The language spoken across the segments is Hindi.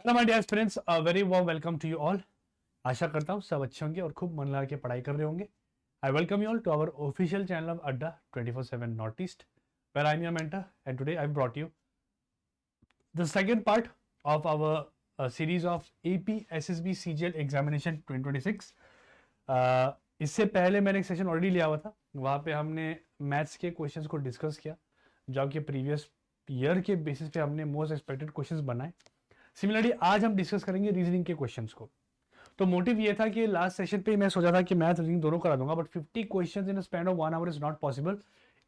Hello my dear friends, very warm welcome to you all. आशा करता हूँ सब अच्छे होंगे और खूब मन लगा के पढ़ाई कर रहे होंगे। I welcome you all to our official channel of Adda 24/7 north east, where I am your mentor and today I brought you the second part of our series of AP SSB CGL examination 2026। इससे पहले मैंने एक सेशन ऑलरेडी लिया हुआ था, वहाँ पे हमने मैथ्स के क्वेश्चंस को डिस्कस किया जो आपके प्रीवियस ईयर के बेसिस पे हमने मोस्ट एक्सपेक्टेड क्वेश्चंस बनाए। सिमिलरली आज हम डिस्कस करेंगे रीजनिंग के क्वेश्चंस को। तो मोटिव ये था कि लास्ट सेशन पे मैं सोचा था कि मैथ रीजनिंग दोनों करा दूंगा, but 50 questions in span of 1 hour is not possible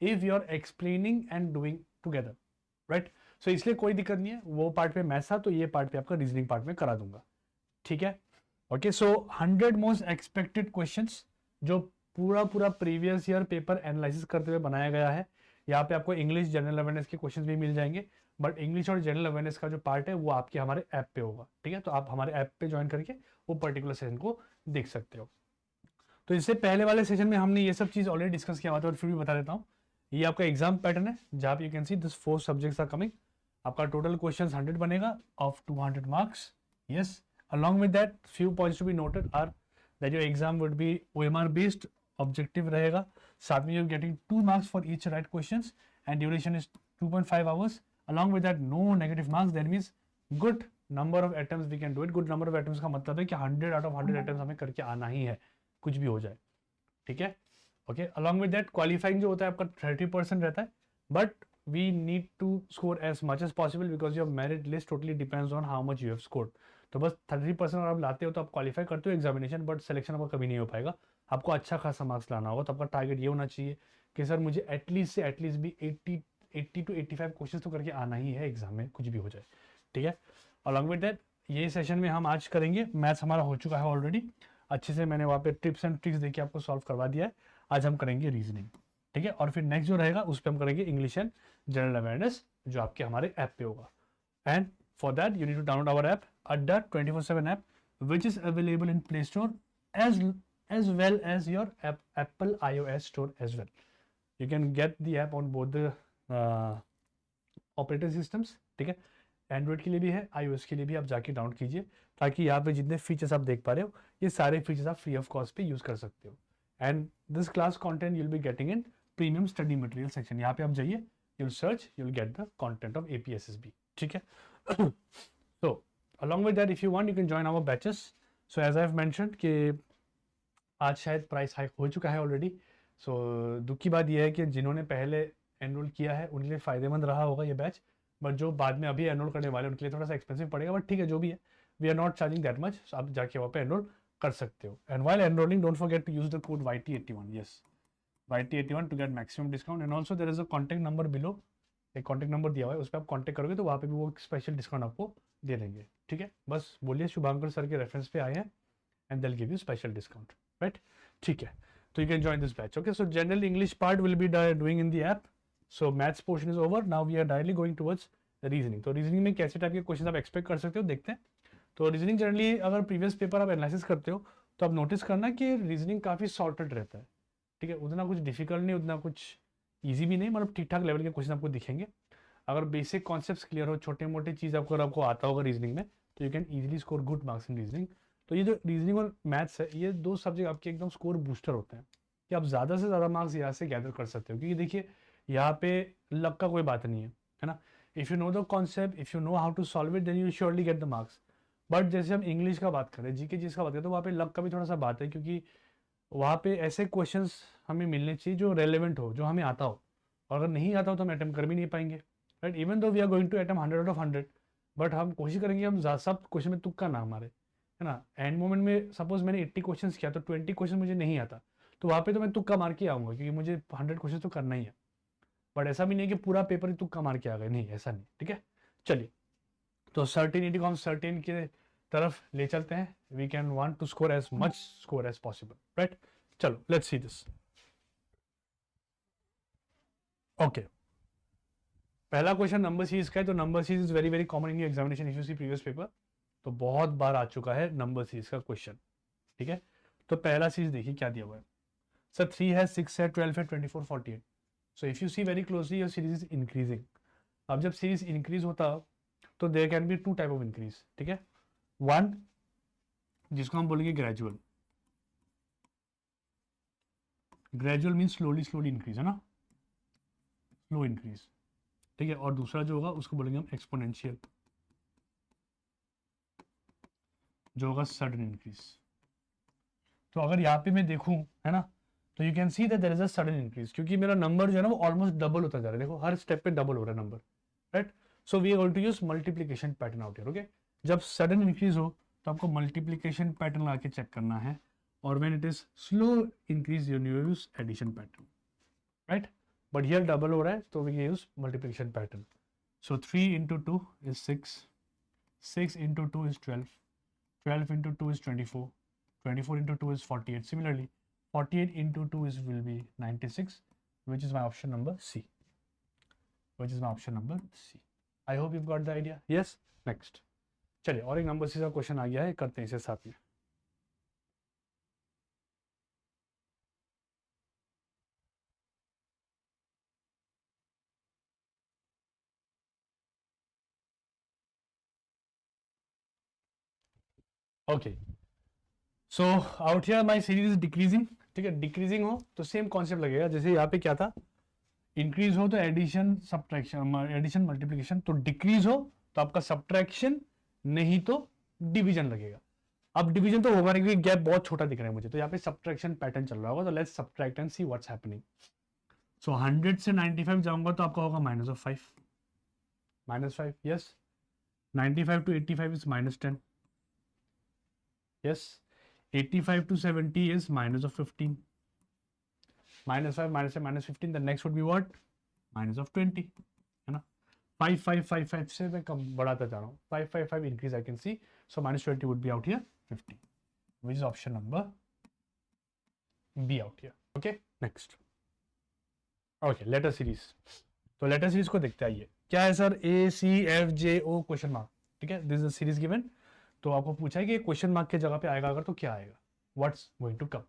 if you are explaining and doing together, right. So इसलिए कोई दिक्कत नहीं है, वो पार्ट पे मैथ्स था तो ये पार्ट पे आपका रीजनिंग पार्ट में करा दूंगा, ठीक है। ओके, सो 100 मोस्ट एक्सपेक्टेड क्वेश्चंस जो पूरा पूरा प्रीवियस ईयर पेपर एनालिसिस करते हुए बनाया गया है। यहाँ पे आपको इंग्लिश जनरल अवेयरनेस के क्वेश्चंस भी मिल जाएंगे, बट इंग्लिश और जनरल अवेयरनेस का जो पार्ट है वो आपके हमारे ऐप पे होगा, ठीक है। तो आप हमारे ऐप पे ज्वाइन करके वो पर्टिकुलर सेशन को देख सकते हो। तो इससे पहले वाले सेशन में हमने ये सब चीज़ ऑलरेडी डिस्कस किया हुआ था, और फिर भी बता देता हूँ। ये आपका एग्जाम पैटर्न है जहाँ पे you can see this 4 subjects are coming. आपका टोटल क्वेश्चन 100 बनेगा of 200 marks. Yes, along with that few points to be noted are that your exam would be OMR based, objective रहेगा। साथ में you're getting 2 marks for each right questions and duration is 2.5 hours। along with that no negative marks, that means good number of attempts we can do it। good number of attempts का मतलब है कि 100 out of 100 attempts हमें करके आना ही है, कुछ भी हो जाए, ठीक है। Okay, along with that qualifying जो होता है आपका 30% रहता है, but we need to score as much as possible because your merit list totally depends on how much you have scored. तो बस 30% अगर आप लाते हो तो आप क्वालिफाई करते हो एग्जामिनेशन, बट सिलेक्शन आपका कभी नहीं हो पाएगा। आपको अच्छा खासा मार्क्स लाना होगा, तो आपका टारगेट ये होना चाहिए कि सर मुझे एटलीस्ट से एटलीस्ट भी 80 to 85 क्वेश्चन तो करके आना ही है एग्जाम में, कुछ भी हो जाए, ठीक है। अलॉन्ग विद दैट ये सेशन में हम आज करेंगे, मैथ्स हमारा हो चुका है ऑलरेडी अच्छे से, मैंने वहाँ पे टिप्स एंड ट्रिक्स देके आपको सॉल्व करवा दिया है। आज हम करेंगे रीजनिंग, ठीक है। और फिर नेक्स्ट जो रहेगा उस पर हम करेंगे इंग्लिश एंड जनरल अवेयरनेस जो आपके हमारे ऐप पे होगा। And for that you need to download our app Adda 24/7 app which is available in play store as well as your Apple iOS store as well। You can get the app on both the operating systems, ठीक है। एंड्रॉइड के लिए भी है, iOS के लिए भी, आप जाके डाउनलोड कीजिए ताकि यहाँ पे जितने फीचर्स आप देख पा रहे हो ये सारे फीचर्स आप फ्री ऑफ कॉस्ट पे यूज कर सकते हो। And this class content you'll be getting in premium study material section. यहाँ पे आप जाइए, you'll search, you'll get the content of APSSB, ठीक है। सो along with that if you want you can join our batches। so as I've mentioned कि आज शायद प्राइस हाइक हो चुका है ऑलरेडी। सो दुख की बात यह है कि जिन्होंने पहले एनरोल किया है उनके लिए फ़ायदेमंद रहा होगा ये बैच, बट जो बाद में अभी एनरोल करने वाले उनके लिए थोड़ा सा एक्सपेंसिव पड़ेगा, बट ठीक है जो भी है, we are not charging that much. आप जाके वहाँ पे एनरोल कर सकते हो। And while enrolling don't forget to use the code YT81, yes YT81 to get maximum discount. And also there is a contact number below, एक कॉन्टैक्ट नंबर दिया हुआ है, उस पर आप कॉन्टैक्ट करोगे तो वहाँ पे भी वो स्पेशल डिस्काउंट आपको दे देंगे, ठीक है। बस बोलिए शुभांकर सर के रेफरेंस पे आए हैं and they'll give you special discount, right? ठीक है, तो you can join this batch। Okay, so general English part will be doing in the app। so maths portion is over, now we are directly going towards reasoning। तो reasoning में कैसे टाइप के क्वेश्चन आप एक्सपेक्ट कर सकते हो देखते हैं। तो रीजनिंग जनरली अगर प्रीवियस पेपर आप एनालिसिस करते हो तो आप नोटिस करना कि रीजनिंग काफ़ी सॉर्टेड रहता है, ठीक है। उतना कुछ डिफिकल्ट नहीं, उतना कुछ ईजी भी नहीं, मतलब ठीक ठाक लेवल के क्वेश्चन आपको दिखेंगे। अगर बेसिक कॉन्सेप्ट्स क्लियर हो, छोटे मोटे चीज़ आपको आता होगा रीजनिंग में, तो you can easily score good marks in reasoning. तो ये जो रीजनिंग और मैथ्स है, ये दो सब्जेक्ट आपके एकदम स्कोर बूस्टर होते हैं कि आप ज़्यादा से ज़्यादा मार्क्स यहाँ से गैदर कर सकते हो, क्योंकि देखिए यहाँ पे लक का कोई बात नहीं है ना। If you know the concept, if you know how to solve it, then you surely get the marks. But जैसे हम इंग्लिश का बात करें, जीके चीज़ का बात करें, तो वहाँ पे लक का भी थोड़ा सा बात है, क्योंकि वहाँ पे ऐसे क्वेश्चंस हमें मिलने चाहिए जो रेलेवेंट हो, जो हमें आता हो, और अगर नहीं आता हो तो हम अटैम्प्ट कर भी नहीं पाएंगे, right. Even though we are going to attempt 100 out of 100, but हम कोशिश करेंगे हम सब क्वेश्चन में तुक्का ना हमारे, है ना। एंड मोमेंट में सपोज मैंने 80 क्वेश्चन किया तो 20 क्वेश्चन मुझे नहीं आता, तो वहाँ पे तो मैं तुक्का मार के आऊँगा, क्योंकि मुझे 100 क्वेश्चन तो करना ही है। बट ऐसा भी नहीं कि पूरा पेपर ही तुक्का मार के आ गए, नहीं ऐसा नहीं, ठीक है। चलिए, तो सर्टेनिटी को हम सर्टेन के तरफ ले चलते हैं। We can want to score as much score as possible, right. चलो लेट्स सी दिस। ओके, पहला क्वेश्चन नंबर सीरीज का है। तो number series is very very common in your examination if you see previous paper. तो बहुत बार आ चुका है नंबर सीरीज का क्वेश्चन, ठीक है। तो पहला सीरीज देखिए क्या दिया हुआ है। सर 3 है, 6 है, 12 है, 24, 48। So if you see very closely your series is increasing. अब जब सीरीज इंक्रीज होता तो there can be two type of increase, ठीक है। वन जिसको हम बोलेंगे gradual, gradual mean slowly slowly increase, है ना, स्लो इंक्रीज, ठीक है। और दूसरा जो होगा उसको बोलेंगे हम एक्सपोनेंशियल, जो होगा सडन इंक्रीज। तो अगर यहाँ पे मैं देखूँ, है ना, तो you can see that there is a sudden increase, क्योंकि मेरा नंबर जो है ना वो ऑलमोस्ट डबल होता जा रहा है, देखो हर स्टेप पे डबल हो रहा है number, right. So we are going to use multiplication pattern out here, okay. जब सडन इंक्रीज हो तो आपको मल्टीप्लीकेशन पैटर्न लगा के चेक करना है, और when it is slow increase you use addition pattern, right. But here double हो रहा है तो we use multiplication pattern. So 3 into 2 is 6, 6 into 2 is 12, 12 into 2 is 24, 24 into 2 is 48. Similarly, 48 into 2 is will be 96, which is my option number C. Which is my option number C. I hope you've got the idea. Yes. Next. चलिए और एक नंबर सीरीज का क्वेश्चन आ गया है, करते हैं इसे साथ में। Okay, so out here my series is decreasing, ठीक है। डिक्रीजिंग हो तो सेम कॉन्सेप्ट लगेगा, जैसे यहाँ पे क्या था, इंक्रीज हो तो एडिशन सब्ट्रैक्शन, एडिशन मल्टीप्लिकेशन, तो डिक्रीज हो तो आपका सब्ट्रैक्शन, नहीं तो डिवीजन लगेगा। अब डिवीजन तो होगा नहीं क्योंकि गैप बहुत छोटा दिख रहा है मुझे, तो यहाँ पे सब्ट्रैक्शन पैटर्न चल रहा होगा, तो let's subtract and see what's happening. So 100 से 95 जाऊंगा तो आपका होगा -5, -5, yes. 95 to 85 is -10, yes। 85 to 70 is -15, -5, -5, -15, the next would be what, -20, है ना। 5, 5, 5, 5 से मैं कम बढ़ाता जा रहा हूँ, 5, 5, 5 increase I can see, so -20 would be out here 50, which is option number B out here, okay। Next, okay, letter series। तो लेटर सीरीज को देखते आइए, क्या है सर, ACFJO क्वेश्चन मार्क, ठीक है, दिस इज सीरीज गिवन। तो आपको पूछा है कि क्वेश्चन मार्क की जगह पे आएगा अगर तो क्या आएगा, व्हाट्स गोइंग टू कम,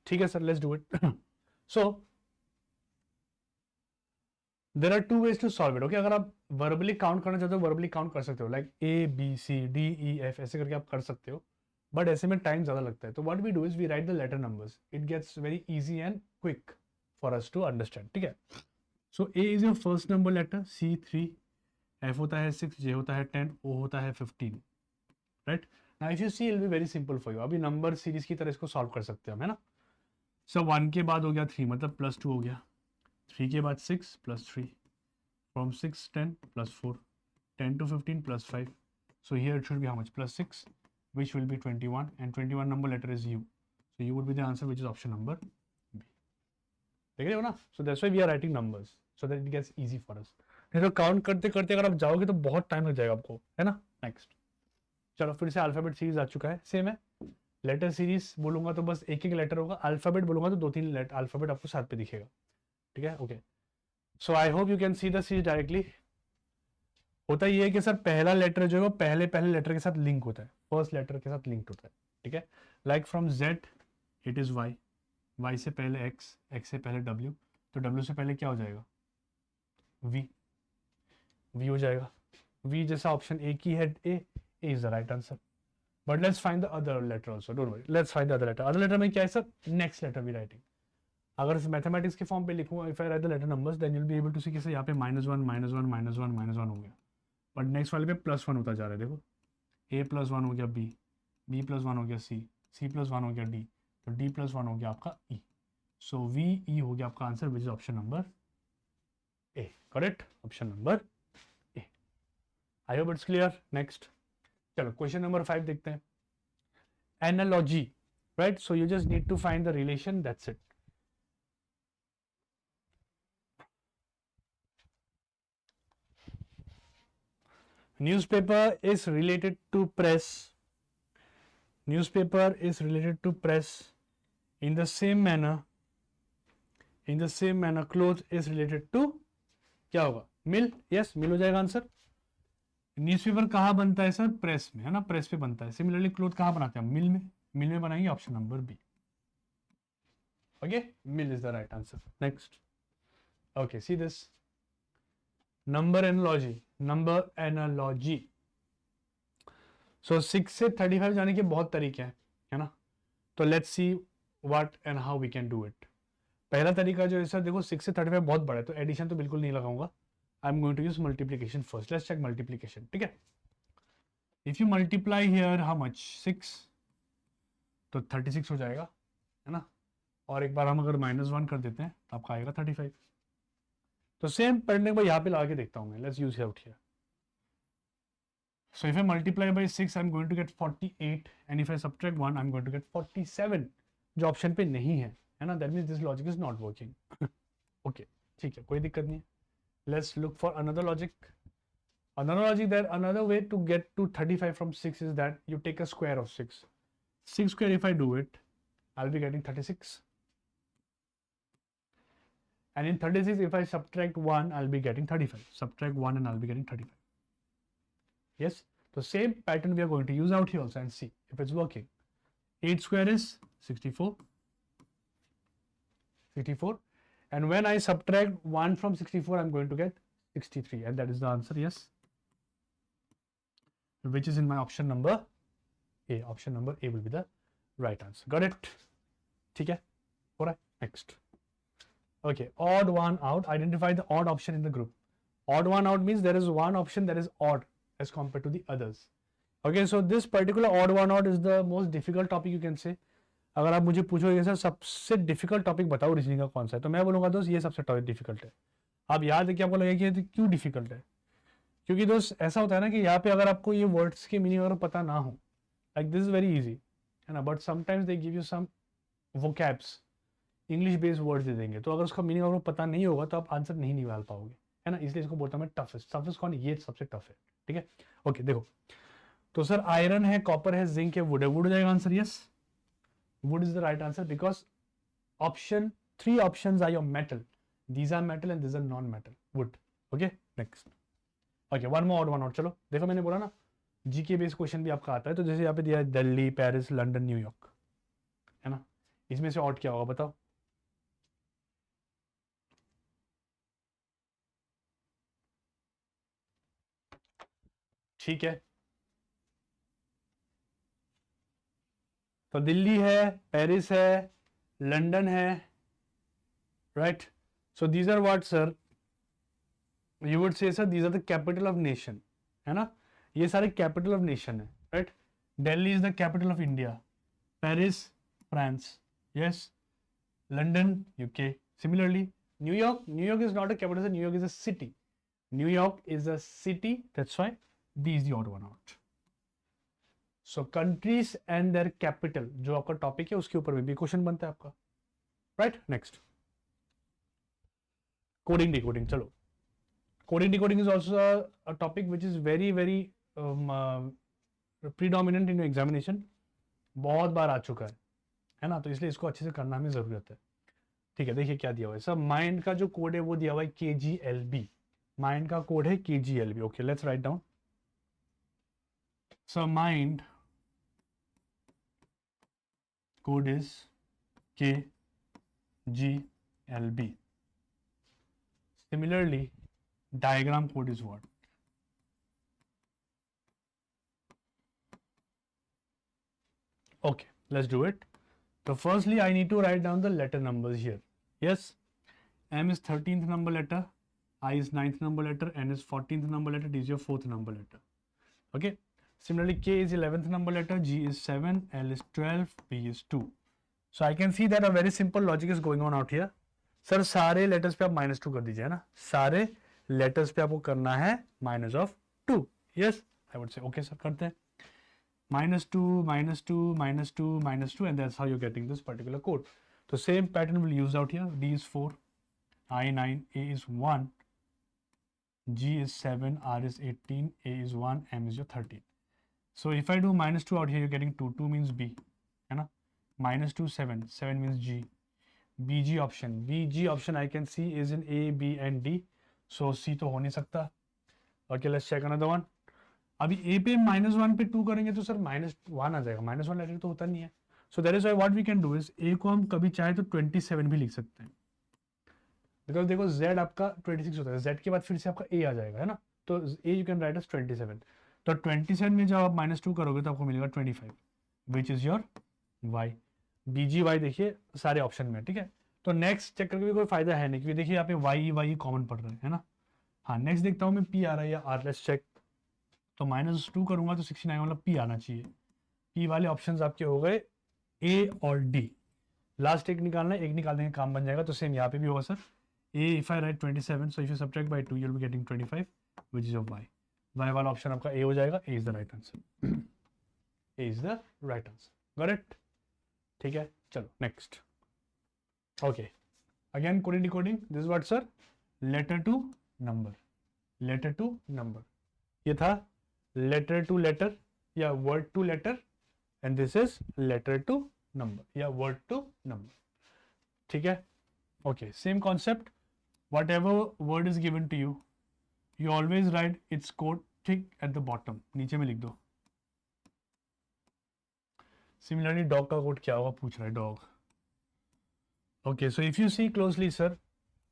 ठीक है sir, let's do it. So there are two ways to solve it, okay. अगर आप वर्बली काउंट करना चाहते हो, वर्बली काउंट कर सकते हो, लाइक ABCDEF ऐसे करके आप कर सकते हो, बट ऐसे में टाइम ज़्यादा लगता है। तो what we do is we write the letter numbers, it gets very easy and quick for us to understand, ठीक है। So A is your first number letter, C 3, F होता है 6, J होता है 10, O होता है 15, right. Now if you see, it will be very simple for you. अभी नंबर सीरीज की तरह इसको सॉल्व कर सकते हैं हम, है ना। सो 1 के बाद हो गया 3, मतलब +2 हो गया, 3 के बाद 6 +3, from 6 10 +4, 10 to 15 +5, so here it should be how much, +6, which will be 21, and 21 number letter is U, so U would be the answer, which is option number B। देख रहे हो ना, so that's why we are writing numbers so that it gets easy for us। नहीं तो काउंट करते करते अगर आप जाओगे तो बहुत टाइम लग जाएगा आपको, है ना। नेक्स्ट, चलो फिर से अल्फाबेट सीरीज आ चुका है, सेम है। लेटर सीरीज बोलूंगा तो बस एक एक लेटर होगा, अल्फाबेट बोलूंगा तो 2-3 अल्फाबेट आपको साथ पे दिखेगा, ठीक है, okay. So I hope you can see the series directly. होता ये है कि सर पहला लेटर जो है वो पहले पहले लेटर के साथ लिंक होता है, फर्स्ट लेटर के साथ लिंक होता है, ठीक है। Like from Z it is Y, Y से पहले X, X से पहले W, तो W से पहले क्या हो जाएगा, V, V हो जाएगा। V जैसा ऑप्शन ए की है, A is the right answer. But let's find the other letter also, don't worry, let's find the other letter. Other letter में क्या है sir, next letter we writing. अगर इस मैथमेटिक्स के फॉर्म पे लिखूँ, if I write the letter numbers, then you will be able to see कि यहाँ पे -1 -1 -1 -1 हो गया, बट नेक्स्ट वाले पे +1 होता जा रहा है, देखो A +1 हो गया B, B +1 हो गया C, C +1 हो गया D, तो D +1 हो गया आपका E, सो VE हो गया आपका answer, which is option number A, correct, option number A। I hope it's clear. Next, चलो क्वेश्चन नंबर 5 देखते हैं। Analogy, right, so you just need to find the relation, that's it. Newspaper is related to press, newspaper is related to press, in the same manner clothes is related to क्या होगा, मिल, यस, मिल हो जाएगा आंसर। न्यूज़पेपर कहाँ बनता है सर, प्रेस में, है ना, प्रेस पे बनता है। सिमिलरली क्लोथ कहाँ बनाते हैं, मिल में, मिल में बनाएंगे, option number B, okay, mill is the right answer. Next, okay, see this number analogy. Number analogy. So 6 से 35 जाने के बहुत तरीके हैं, है ना। तो let's see what and how we can do it. पहला तरीका जो है सर, देखो 6 से 35 बहुत बड़ा है, तो एडिशन तो बिल्कुल नहीं लगाऊंगा। I am going to use multiplication first. Let's check multiplication, ठीक है। If you multiply here how much 6, तो 36 हो जाएगा, है ना। और एक बार हम अगर -1 कर देते हैं तो आपका आएगा 35। तो सेम पैटर्न को यहाँ पे लगा के देखता हूँ मैं। Let's use out here. So if I multiply by 6, I'm going to get 48, and if I subtract 1, I'm going to get 47, जो ऑप्शन पे नहीं है ना। That means this logic is not working. Okay, ठीक है, कोई दिक्कत नहीं है। Let's look for another logic. Another logic, that another way to get to 35 from 6 is that you take a square of 6. 6 square, if I do it, I'll be getting 36. And in 36, if I subtract 1, I'll be getting 35. Subtract 1 and I'll be getting 35. Yes, so same pattern we are going to use out here also and see if it's working. 8 square is 64. And when I subtract 1 from 64, I'm going to get 63, and that is the answer, yes, which is in my option number A. Option number A will be the right answer. Got it? ठीक है, हो रहा है. Next. Okay, odd one out. Identify the odd option in the group. Odd one out means there is one option that is odd as compared to the others. Okay, so this particular odd one out is the most difficult topic, you can say. अगर आप मुझे पूछोगे सर सबसे डिफिकल्ट टॉपिक बताओ रीजनिंग का कौन सा है, तो मैं बोलूँगा दोस्त ये सबसे टॉपिक डिफिकल्ट है. आप याद है कि आपको लगेगा कि क्यों डिफिकल्ट है, क्योंकि दोस्त ऐसा होता है ना कि यहाँ पे अगर आपको ये वर्ड्स के मीनिंग अगर पता ना हो, like this is very easy, है ना, but sometimes they give you some vocabs, English based words they देंगे, तो अगर उसका मीनिंग आपको पता नहीं होगा तो आप आंसर नहीं निकाल पाओगे, है ना. इसलिए इसको बोलता हूँ मैं टफेस्ट. टफेस्ट कौन, ये सबसे टफ है, ठीक है. ओके देखो, तो सर आयरन है, कॉपर है, जिंक है, वुड है. वुड हो जाएगा answer, yes, wood is the right answer because three options are your metal. These are metal and these are non-metal. Wood. Okay, next. Okay, one more odd one out. चलो देखो, मैंने बोला ना जीके बेस्ड क्वेश्चन भी आपका आता है. तो जैसे यहाँ पे दिया है दिल्ली, पेरिस, लंदन, न्यूयॉर्क, है ना. इसमें से ऑड क्या होगा बताओ. ठीक है, तो दिल्ली है, पेरिस है, लंदन है, right. So these are what sir, you would say sir these are the capital of nation, है ना. ये सारे कैपिटल ऑफ नेशन है, right. Delhi is the capital of India, Paris France, yes, London UK. Similarly New York, New York is not a capital, New York is a city. New York is a city, that's why the is the odd one out. So countries and their capital जो आपका टॉपिक है उसके ऊपर भी क्वेश्चन बनता है आपका, राइट. Next, coding decoding. चलो, coding decoding is also a topic which is very predominant in your examination. बहुत बार आ चुका है ना, तो इसलिए इसको अच्छे से करना हमें जरूरत है. ठीक है, देखिए क्या दिया हुआ है सब. माइंड का जो कोड है वो दिया हुआ है KGLB. माइंड का कोड है KGLB. Okay, let's write down. So mind code is KGLB. Similarly, diagram code is what? Okay, let's do it. So firstly, I need to write down the letter numbers here. Yes, M is 13th number letter, I is 9th number letter, N is 14th number letter, D is your 4th number letter. Okay. Similarly, K is 11th number letter, G is 7, L is 12, P is 2. So I can see that a very simple logic is going on out here. Sir सारे लेटर्स पे आप -2 कर दीजिए, है ना. सारे लेटर्स पे आपको करना है -2. Yes, I would say okay sir, करते हैं. -2 -2 -2 -2 and that's how you're getting this particular code. So same pattern we'll use out here. D is 4, I 9, A is 1, G is 7, R is 18, A is 1, M is your 13. So if I do -2 out here, you're getting 2. 2 means B, है ना. -2 7, 7 means G. BG option I can see is in A, B and D. So C तो हो नहीं सकता. Okay, let's check another one. अभी A पे -1 पे 2 करेंगे तो सर -1 आ जाएगा. -1 लेटर तो होता नहीं है. So that is why what we can do is A को हम कभी चाहे तो 27 भी लिख सकते हैं. बिकॉज देखो Z आपका 26 होता है, Z के बाद फिर से आपका A आ जाएगा, है ना. तो ए यू कैन राइट एज 27. तो 27 में जब आप -2 करोगे तो आपको मिलेगा 25, which is your y. B G Y देखिए सारे ऑप्शन में, ठीक है. तो नेक्स्ट चेक करके भी कोई फायदा है नहीं, क्योंकि देखिए यहाँ पे वाई कॉमन पड़ रहा है ना. हाँ, नेक्स्ट देखता हूँ मैं पी आ रहा है या आर. Let's check. तो -2 करूँगा तो 69 मतलब पी आना चाहिए. पी वाले ऑप्शंस आपके हो गए ए और डी. लास्ट एक निकालना है, एक निकाल देंगे काम बन जाएगा. तो सेम यहाँ पे भी होगा sir. A if I write 27, so if you subtract by 2 you will be getting 25, which is of Y. Y वाला ऑप्शन आपका ए हो जाएगा. A is the right answer. A is the right answer. Got it. ठीक है, चलो next. Okay, again coding decoding. This what sir? Letter to number. Letter to number. ये था लेटर टू लेटर या word to letter, and this is letter to number या वर्ड टू नंबर. ठीक है. Okay, same concept. Whatever word is given to you, you always write its code ठीक एट द बॉटम, नीचे में लिख दो. सिमिलरली डॉग का कोड क्या होगा पूछ रहा है, dog. Okay, so if you see closely sir,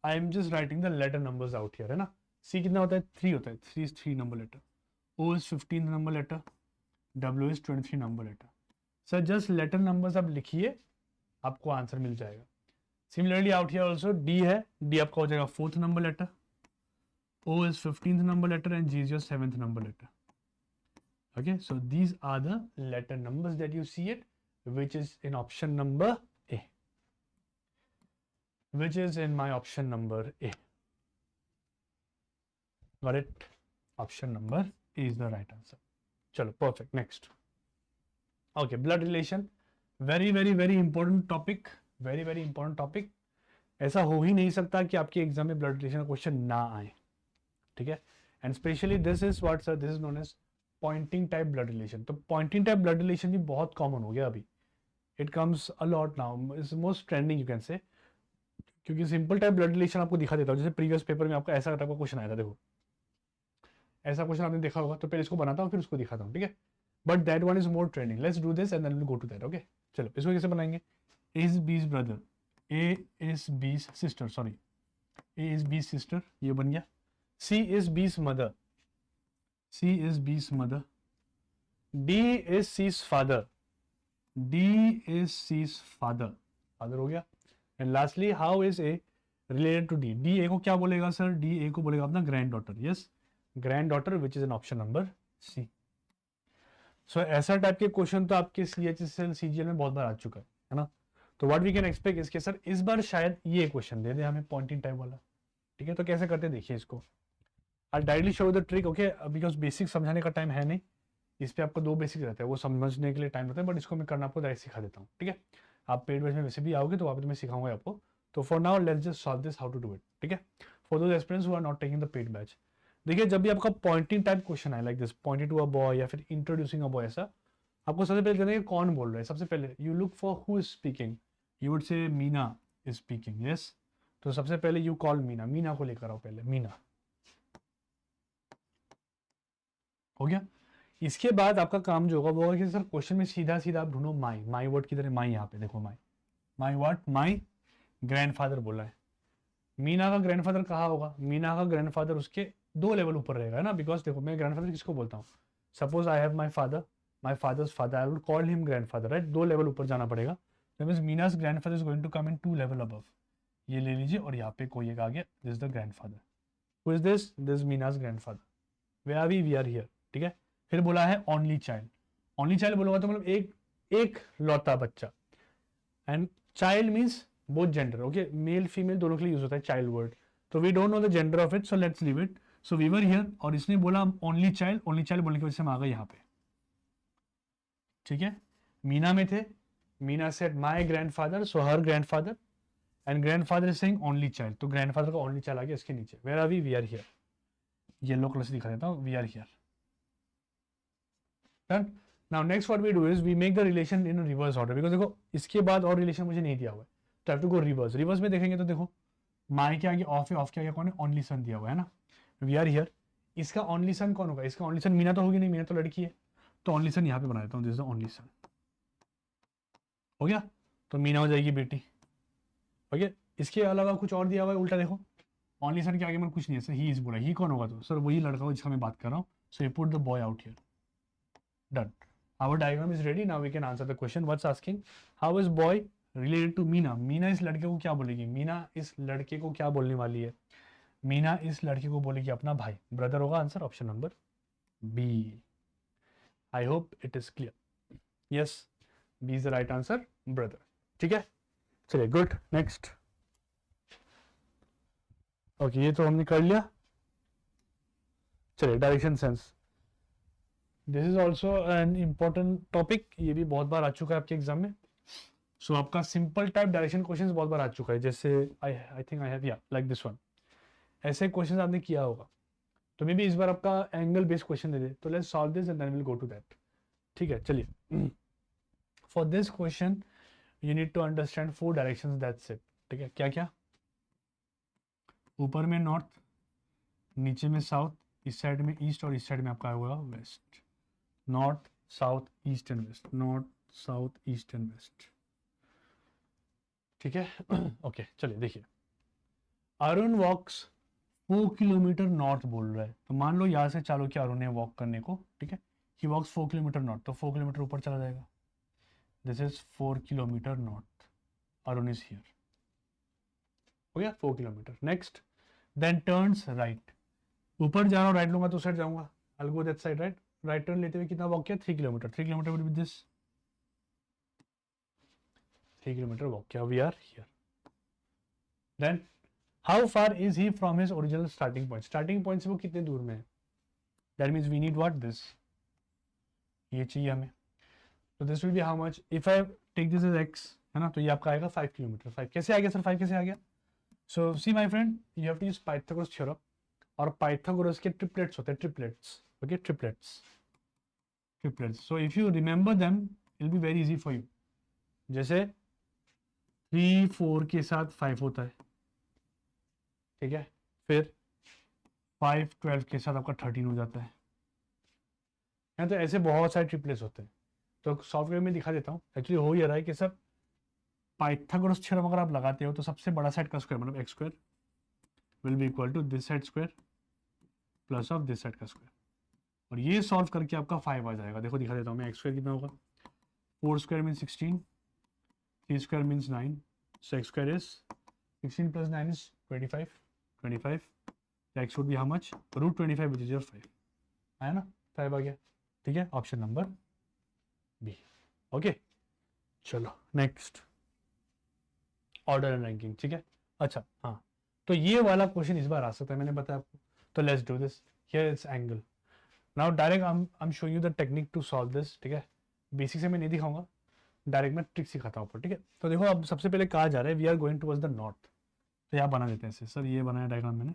I am just writing the letter numbers out here, है ना. सी कितना होता है? 3 होता है. 3 is 3 number letter. O is 15 number letter. W is 23 number letter. Sir just letter numbers आप लिखिए, आपको आंसर मिल जाएगा. Similarly out here also D है. डी आपका हो जाएगा 4th number letter. O is 15th number letter and G is your 7th number letter. Okay, so these are the letter numbers that you see it, which is in option number A, which is in my option number A. Got it? Option number A is the right answer. Chalo, perfect. Next. Okay, blood relation. Very very very important topic. Very very important topic. ऐसा हो ही नहीं सकता कि आपके एग्जाम में ब्लड रिलेशन का क्वेश्चन ना आए. ठीक है. And specially this is what sir, this is known as pointing type blood relation. तो पॉइंटिंग टाइप ब्लड रिलेशन भी बहुत कॉमन हो गया अभी. It comes a lot now, is most trending you can say. क्योंकि सिंपल टाइप ब्लड रिलेशन आपको दिखा देता हूँ. जैसे प्रीवियस पेपर में आपका ऐसा टाइप का क्वेश्चन आया था. देखो ऐसा क्वेश्चन आपने देखा होगा, तो पहले इसको बनाता हूँ फिर उसको दिखाता हूँ. ठीक है. But that one is more trending. Let's do this and then will go to that. Okay, चलो इसको कैसे बनाएंगे. A is B's brother, A is B's sister, sorry A is B's sister, ये बन गया. C is B's mother, C is B's mother. D is C's father. D is C's father. Father हो गया. And lastly, how is A related to D? D A को क्या बोलेगा सर? D A को बोलेगा अपना grand daughter. Yes, grand daughter which is an option number C. सो ऐसा टाइप के क्वेश्चन तो आपके CHSL CGL में बहुत बार आ चुका है ना. तो व्हाट वी कैन एक्सपेक्ट इसके सर, इस बार शायद ये क्वेश्चन दे दे हमें पॉइंटिंग टाइप वाला. ठीक है, तो कैसे करते देखिए इसको. I directly show the trick. Okay, because basic समझाने का टाइम है नहीं. इस पे आपको 2 बेसिक रहता है, वो समझने के लिए टाइम रहता है. बट इसको मैं करना आपको डायरेक्ट सिखा देता हूँ. ठीक है. आप पेड बैच में वैसे भी आओगे तो वहाँ पे मैं सिखाऊंगा आपको. तो for now let's just solve this how to do it. ठीक है. For those aspirants who are not taking the paid batch, देखिए जब भी आपका पॉइंटिंग टाइप क्वेश्चन है like this, pointing to a boy या फिर इंट्रोड्यूसिंग अ बॉय, ऐसा आपको सबसे पहले देखना है कौन बोल रहा है. सबसे पहले you look for who is speaking. You would से मीना इज स्पीकिंग. यस, तो सबसे पहले यू कॉल मीना. मीना को लेकर आओ पहले. मीना हो गया. इसके बाद आपका काम जो होगा वो होगा कि सर क्वेश्चन में सीधा सीधा आप ढूंढो माई. माई वर्ड की तरह माई. यहाँ पे देखो माई. माई व्हाट? माई ग्रैंडफादर बोला है. मीना का ग्रैंडफादर कहाँ होगा? मीना का ग्रैंडफादर उसके 2 लेवल ऊपर रहेगा ना. बिकॉज देखो मैं ग्रैंडफादर किसको बोलता हूँ. Suppose I have my father, my father's father, I would call him grandfather. Right, 2 level ऊपर जाना पड़ेगा. That means Meena's grandfather is going to come in 2 level above. ये ले लीजिए और यहाँ पे कोई एक आ गया. This is the grandfather. Who is this? This Meena's grandfather. Where are we are here. ठीक है. फिर बोला है ओनली चाइल्ड. ओनली चाइल्ड बोलूंगा तो मतलब एक लौता बच्चा. And child means both gender. Okay, male female दोनों के लिए यूज होता है चाइल्ड वर्ड. तो we don't know the gender of it, so let's leave it. So we were here और इसने बोला ओनली चाइल्ड. ओनली चाइल्ड बोलने की वजह से हम आ गए यहाँ पे. ठीक है. मीना में थे. Meena said my grandfather, so her grandfather. And grandfather is saying only child, तो ग्रैंडफादर का ओनली चाइल्ड आ गया इसके नीचे. Where are we are here. Yellow colour से दिखा देता हूँ. We are here. Done. Now next what we do is we make the relation in a reverse order, because देखो इसके बाद और रिलेशन मुझे नहीं दिया हुआ है, तो have to go reverse. Reverse में देखेंगे तो देखो माई के आगे ऑफ है, ऑफ के आगे कौन है? ओनली सन दिया हुआ है ना. We are here. इसका ओनली सन कौन होगा? इसका ओनली सन मीना तो होगी नहीं, मीना तो लड़की है. तो ओनली सन यहाँ पे बना देता हूँ. This is the only son. हो गया. तो मीना हो जाएगी बेटी. ओके. इसके अलावा कुछ और दिया हुआ है उल्टा देखो. ओनली सन के आगे में कुछ नहीं है सर, ही इज बोला, ही कौन होगा? तो सर वही लड़का हो जिसका मैं बात कर रहा हूँ. So you put the boy out here. Done. Our diagram is ready. Now we can answer the question. What's asking? How is boy related to Meena? Meena इस लड़के को क्या बोलेगी? मीना इस लड़के को क्या बोलने वाली है? मीना इस लड़के को बोलेगी अपना भाई. ब्रदर होगा answer, option number B. I hope it is clear. Yes, B is the right answer, brother. ठीक है, चलिए गुड. नेक्स्ट. ओके, ये तो हमने कर लिया. चलिए, direction sense. This is also an important topic. ये भी बहुत बार आ चुका है आपके एग्जाम में. सो आपका सिंपल टाइप डायरेक्शन क्वेश्चन बहुत बार आ चुका है. जैसे आई थिंक आई हैव, या लाइक दिस वन. ऐसे क्वेश्चन आपने किया होगा. तो मे बी इस बार आपका एंगल बेस्ड क्वेश्चन दे दे. तो let's solve this and then will go to that. ठीक है, चलिए. For this question you need to understand 4 directions, that's it. ठीक है, क्या क्या? ऊपर में नॉर्थ, नीचे में साउथ, इस साइड में ईस्ट और इस साइड में आपका होगा west. North, south, east and west. North, south, east and west. ठीक है. ओके, चलिए देखिए. अरुण वॉक्स 4 किलोमीटर नॉर्थ बोल रहा है. तो मान लो यहाँ से चालू किया अरुण ने वॉक करने को. ठीक है, ही वॉक्स 4 किलोमीटर नॉर्थ. तो 4 किलोमीटर ऊपर चला जाएगा. This is 4 kilometre north. Arun is here. हो गया 4 kilometre. Next, then turns right. ऊपर जा रहा हूँ, राइट लूंगा तो साइड जाऊंगा. I will go that side. Right, right turn लेते हुए कितना वॉक किया? 3 kilometre. 3 kilometre will be this. 3 kilometre walk किया. We are here. Then how far is he from his original starting point? Starting point से वो कितने दूर में है? That means we need what? This. ये चाहिए हमें. तो this will be how much? If I take this as X, है ना, तो ये आपका आएगा 5 किलोमीटर. 5 कैसे आ गया सर? 5 कैसे आ गया? So see my friend, you have to use Pythagoras theorem. और पाइथागोरस के ट्रिपलेट्स होते हैं. Triplets. Okay, triplets. Triplets. So if you remember them it will be very easy for you. जैसे 3 4 के साथ 5 होता है. ठीक है, फिर 5 12 के साथ आपका 13 हो जाता है. तो ऐसे बहुत सारे ट्रिपलेट्स होते हैं. तो सॉफ्टवेयर में दिखा देता हूँ. एक्चुअली हो ये रहा है कि सब पाइथागोरस थ्योरम अगर आप लगाते हो तो सबसे बड़ा साइड का स्क्वायर, मतलब X square will be equal to this side square plus of this side का स्क्वायर. और ये सॉल्व करके आपका 5 आ जाएगा. देखो दिखा देता हूँ मैं. एक्स स्क्वायर कितना होगा? 4 square means 16, 3 square means 9. So X square is 16 प्लस 9 is 25. X would be how much? Root 25 which is your 5. आया ना? 5 आ गया. ठीक है, ऑप्शन नंबर बी. ओके, चलो नेक्स्ट. Order and ranking. ठीक है, अच्छा हाँ. तो ये वाला क्वेश्चन इस बार आ सकता है, मैंने बताया आपको. तो let's do this. Here it's angle. Now direct I am showing you the technique to solve this. ठीक है, बेसिक से मैं नहीं दिखाऊंगा, डायरेक्ट मैं ट्रिक सिखाता हूँ. ठीक है, तो देखो अब सबसे पहले कहा जा रहा है we are going towards the north. तो यहाँ बना देते हैं ऐसे. सर ये बनाया डायग्राम मैंने.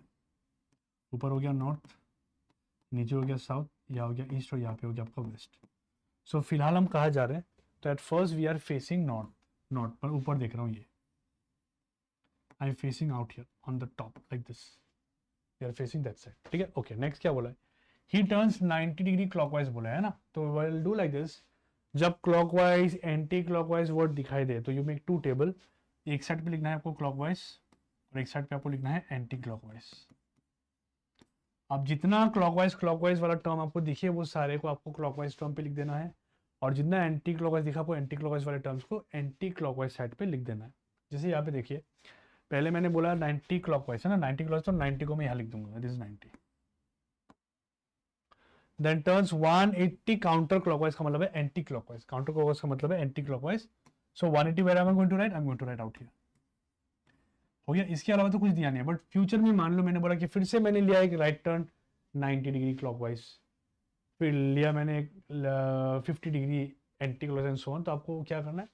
ऊपर हो गया नॉर्थ, नीचे हो गया साउथ, यहाँ हो गया ईस्ट और यहाँ पे हो गया आपका वेस्ट. सो फिलहाल हम कहाँ जा रहे हैं? तो at first we are facing north. North पर ऊपर देख रहा हूँ. ये I am facing out here on the top like this. We are facing that side. ठीक है, ओके. नेक्स्ट क्या बोला है? ही टर्न्स 90 डिग्री क्लॉकवाइज बोला है ना. तो विल डू लाइक दिस. जब क्लॉकवाइज एंटी क्लॉकवाइज वर्ड दिखाई दे तो यू मेक 2 टेबल. एक साइड पे लिखना है आपको क्लॉकवाइज और एक साइड पे आपको लिखना है एंटी क्लॉकवाइज. अब जितना क्लॉकवाइज वाला टर्म आपको दिखे वो सारे को आपको क्लॉकवाइज टर्म पे लिख देना है. और जितना एंटी क्लॉकवाइज दिखा आपको एंटी क्लॉकवाइज वाले टर्म्स को एंटी क्लॉकवाइज साइड पे लिख देना है. जैसे यहाँ पे देखिए, पहले मैंने बोला 90 क्लॉकवाइज है ना. 90 क्लॉकवाइज, तो 90 को मैं यहाँ लिख दूंगा. This is 90. Then turns 180 counter clockwise का मतलब है एंटी क्लॉकवाइज. काउंटर क्लॉकवाइज का मतलब है anti clockwise. So 180 where I am going to right? I am going to right out here. हो गया. इसके अलावा तो कुछ दिया नहीं है. बट फ्यूचर में मान लो मैंने बोला कि फिर से मैंने लिया एक राइट टर्न 90 डिग्री क्लॉकवाइज, फिर लिया मैंने 50 degree anti clockwise and so on. तो आपको क्या करना है?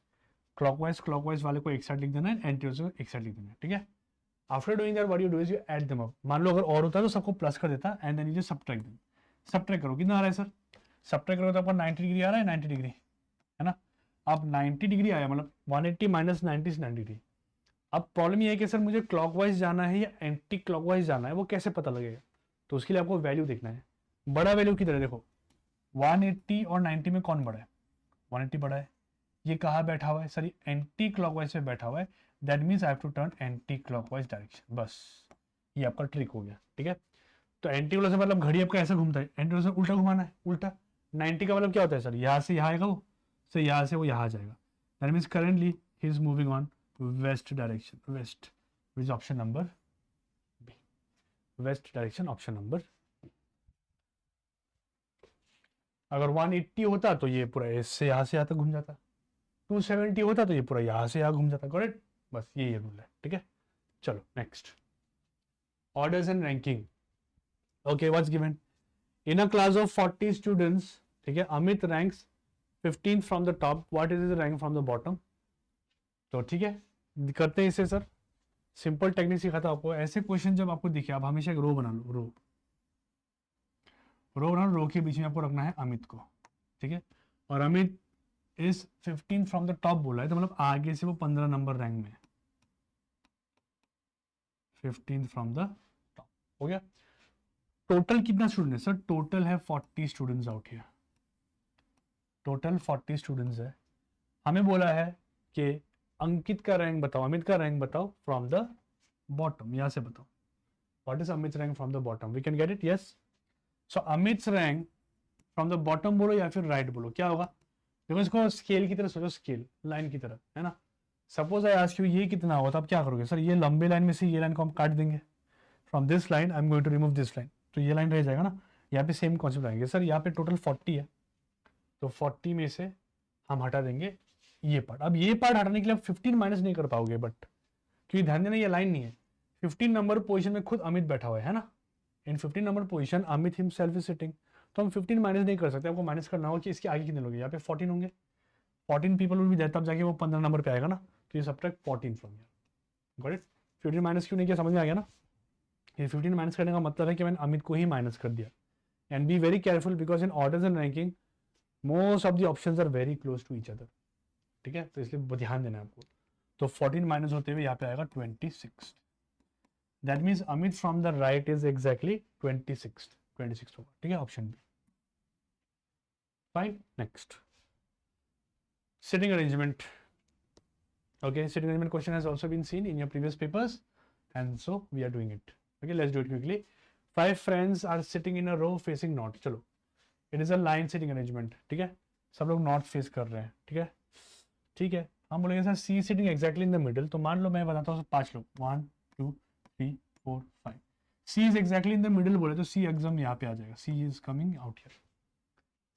क्लॉकवाइज वाले को एक साइड लिख देना है, एंटी को एक साइड लिख देना है. ठीक है. After doing that what you do is you add them up. मान लो अगर और होता तो सबको प्लस कर देता and then you subtract them. Subtract करो. कितना आ रहा है सर? सबट्रैक्ट करो तो आपका 90 डिग्री आ रहा है. 90 डिग्री है ना. अब 90 डिग्री आया मतलब 180 माइनस 90 इज 90 डिग्री. अब प्रॉब्लम ये है कि सर मुझे क्लॉकवाइज जाना है या एंटी क्लॉकवाइज जाना है, वो कैसे पता लगेगा? तो उसके लिए आपको वैल्यू देखना है. बड़ा वैल्यू किधर है? देखो 180 और 90 में कौन बड़ा है? 180 बड़ा है. ये कहाँ बैठा हुआ है? सर ये एंटी क्लॉकवाइज पे बैठा हुआ है. That means I have to turn anti clockwise direction. बस ये आपका ट्रिक हो गया, ठीक है। तो एंटी क्लॉक से मतलब घड़ी आपका ऐसा घूमता है, एंटी क्लॉक से उल्टा घुमाना है, उल्टा 90 का मतलब क्या होता है सर, यहाँ से यहाँ आएगा वो, से यहाँ से वो यहाँ आ जाएगा। That means currently he is moving on west direction, west, which is option number B, west direction, option number. अगर 180 होता तो ये पूरा इससे यहाँ से यहाँ तक घूम जाता, 270 होता तो ये पूरा यहाँ से यहाँ घूम जाता, करेक्ट। बस ये रूल है, ठीक है। चलो next, orders and ranking. Okay, what's given in a class of 40 students, ठीक है, Amit ranks 15 from the top, what is is rank from the bottom. तो ठीक है, करते हैं इसे सर, सिंपल टेक्निक सिखाता हूं आपको। ऐसे क्वेश्चन जब आपको दिखे, आप हमेशा एक रो बना लो, रो बना लो, रो के बीच में आपको रखना है अमित को, ठीक है। और Amit is 15 from the top बोला है, तो मतलब आगे से वो 15 नंबर रैंक में है, 15 फ्रॉम द टॉप, हो गया। टोटल कितना स्टूडेंट है सर, टोटल है 40 students out here, total 40 students है। हमें बोला है कि अंकित का रैंक बताओ, अमित का रैंक बताओ फ्रॉम द बॉटम, यहां से बताओ what is Amit rank from the bottom, we can get it, yes. So Amit rank from the bottom बोलो या फिर राइट बोलो, क्या होगा। देखो इसको स्केल की तरह सोचो, स्केल लाइन की तरह, है ना। सपोज आई आस्क यू ये कितना होगा, तो आप क्या करोगे सर, ये लंबे लाइन में से ये लाइन को हम काट देंगे, from this line I am going to remove this line, तो ये लाइन रह जाएगा ना। यहाँ पे सेम कॉन्सेप्ट आएंगे सर, यहाँ पे टोटल 40 है, तो 40 में से हम हटा देंगे ये पार्ट। अब ये पार्ट हटाने के लिए आप 15 माइनस नहीं कर पाओगे, बट क्योंकि ध्यान देना ये लाइन नहीं है, 15 नंबर पोजीशन में खुद अमित बैठा हुआ है ना, इन 15 number position Amit himself is sitting, तो हम 15 माइनस नहीं कर सकते, आपको माइनस करना होगा कि इसके आगे कितने लोग हैं, यहाँ पे 14 होंगे, 14 पीपल विल बी देयर, तब जाके वो 15 नंबर पे आएगा ना, तो ये subtract 14 from here, got it. 15 minus क्यों नहीं किया, समझ में आ गया ना। ये 15 माइनस करने का मतलब है कि मैंने अमित को ही माइनस कर दिया। And be very careful because in orders and ranking most of the options are very close to each other, ठीक है, तो इसलिए ध्यान देना है आपको। तो 14 माइनस होते हुए यहाँ पे आएगा 26, that means Amit from the right is exactly 26 होगा, ठीक है, option B, fine. Next, sitting arrangement. Okay, sitting arrangement question has also been seen in your previous papers, and so we are doing it. Okay, let's do it quickly. 5 friends are sitting in a row facing north. चलो, it is a line sitting arrangement, ठीक है, सब लोग नॉर्थ फेस कर रहे हैं, ठीक है, ठीक है। हम बोलेंगे sir C sitting exactly in the middle, तो मान लो मैं बताता हूँ 5 लोग, 1 2 3 4 5, C is exactly in the middle बोले तो सी एग्जाम यहाँ पे आ जाएगा, C is coming out here,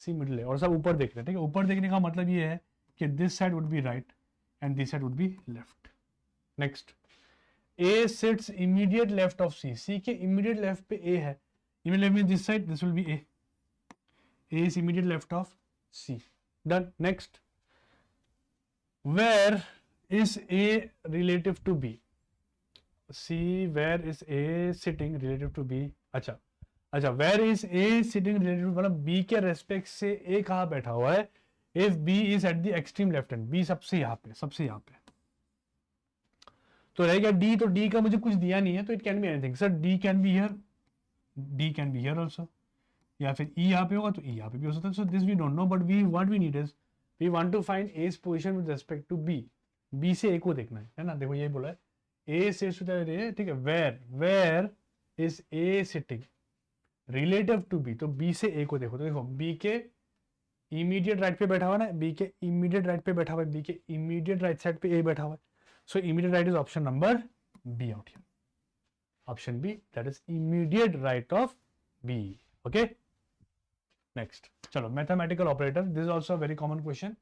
C middle है, और सब ऊपर देख रहे हैं, ठीक है। ऊपर देखने का मतलब ये है कि this side would be right and this side would be left. Next, A sits immediate left of C, C के इमीडिएट लेफ्ट पे ए है, immediate left means this side, this will be A, A is immediate left of C, done. Next, where is A relative to B, C where is A sitting relative to B, अच्छा अच्छा, where is A sitting relative मतलब बी के रेस्पेक्ट से ए कहाँ बैठा हुआ है, if B is at the extreme left hand, B सबसे यहाँ पे, सबसे यहाँ पे, तो रहेगा डी, तो डी का मुझे कुछ दिया नहीं है, तो it can be anything sir, D can be here, D can be here also, या फिर ई यहाँ पे होगा तो ई यहाँ पे भी हो सकता है, so this we don't know, but we what we need is we want to find A's position with respect to B, B से ए को देखना है ना, देखो यही बोला है ए से, ठीक है, where is A sitting relative to B, तो बी से ए को देखो, तो देखो बी के इमीडिएट राइट पे बैठा हुआ ना, बी के इमीडिएट राइट पे बैठा हुआ है, बी के इमीडिएट राइट साइड पे ए बैठा हुआ है, so immediate right is option number B out here, option B, that is immediate right of B. Okay, next, चलो mathematical operator, this is also very common question,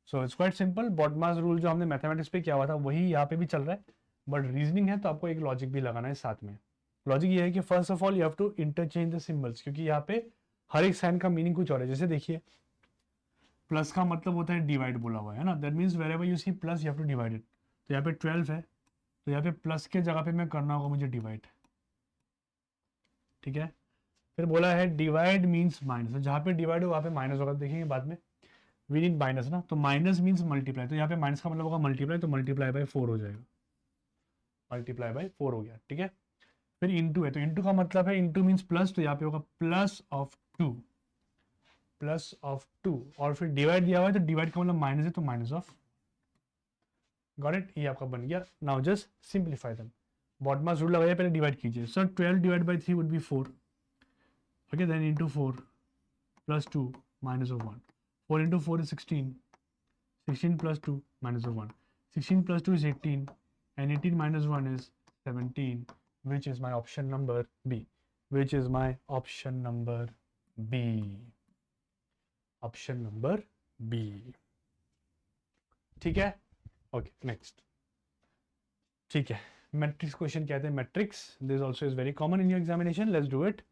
so it's quite simple, BODMAS rule जो हमने मैथमेटिक्स पे किया हुआ था वही यहाँ पे भी चल रहा है, बट रीजनिंग है तो आपको एक लॉजिक भी लगाना है साथ में। लॉजिक ये है कि first of all you have to interchange the symbols, क्योंकि यहाँ पे हर एक साइन का मीनिंग कुछ और है, जैसे देखिए प्लस का मतलब होता है डिवाइड बोला हुआ है ना, that means wherever you see plus you have to divide it, तो यहाँ पे 12 है, तो यहाँ पे प्लस के जगह पे मैं करना होगा मुझे डिवाइड, ठीक है। फिर बोला है डिवाइड मीन्स माइनस, जहाँ पे डिवाइड हो वहाँ पे माइनस होगा, देखेंगे बाद में, वी नीड माइनस ना, तो माइनस मीन्स मल्टीप्लाई, तो यहाँ पे माइनस का मतलब होगा मल्टीप्लाई, तो मल्टीप्लाई बाय 4 हो जाएगा, मल्टीप्लाई बाय 4 हो गया, ठीक है। फिर इंटू है, तो इंटू का मतलब है इंटू मीन्स प्लस, तो यहाँ पे होगा प्लस ऑफ 2, प्लस ऑफ 2, और फिर डिवाइड दिया हुआ है तो डिवाइड का मतलब माइनस है, तो माइनस ऑफ, गॉट इट, ये आपका बन गया। Now just simplify them, BODMAS rule लगाइए, पहले डिवाइड कीजिए। Sir 12 divide by 3 would be 4, okay, then into 4 plus 2 minus of 1, 4 into 4 is 16, 16 plus 2 minus of 1. 16 plus 2 is 18 and 18 minus 1 is 17, which is my option number B. Which is my option number B. Option number B. ठीक है? Okay, next. ठीक है, matrix question कहते हैं matrix. This also is very common in your examination. Let's do it.